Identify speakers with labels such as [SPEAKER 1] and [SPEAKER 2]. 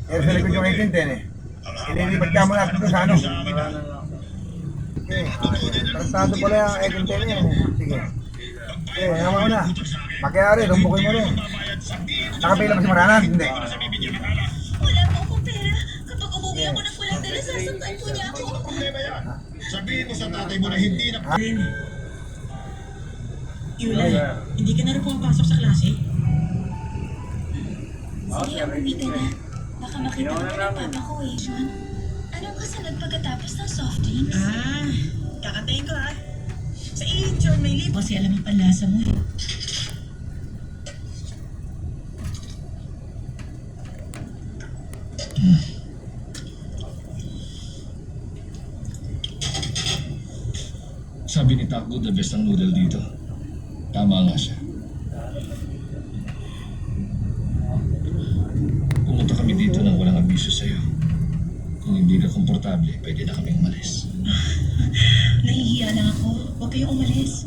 [SPEAKER 1] Pero sa likod yung 1810 eh. Ililipat ka muna dito sa ano. Okay, tarantado pala yung 1810 yan. Sige. Okay, naman ko na. Makiari, rumbukin mo rin. Nakapila ba si Maranan? Hindi.
[SPEAKER 2] Wala po akong pera. Kapag umuwi ako ng walang dala, sasaktan po niya ako.
[SPEAKER 3] Problema yan. Sabihin mo sa tatay mo na hindi na...
[SPEAKER 4] Yulay, hindi ka na rin pumapasok sa klase?
[SPEAKER 2] Sige, umuwi ka na. Baka makita ko pa ng papa ko eh, John. Anong kasunod pagkatapos ng soft drinks?
[SPEAKER 4] Kakatayin ko ha. Sa iyo, John, may lip. Kasi alam ang panlasa mo eh.
[SPEAKER 3] Sabi ni Takbo, the best ang noodle dito. Tama nga siya. Pumunta kami dito nang walang abiso sa'yo. Kung hindi ka komportable, pwede na kami umalis.
[SPEAKER 4] Nahihiya lang ako. Huwag kayong umalis.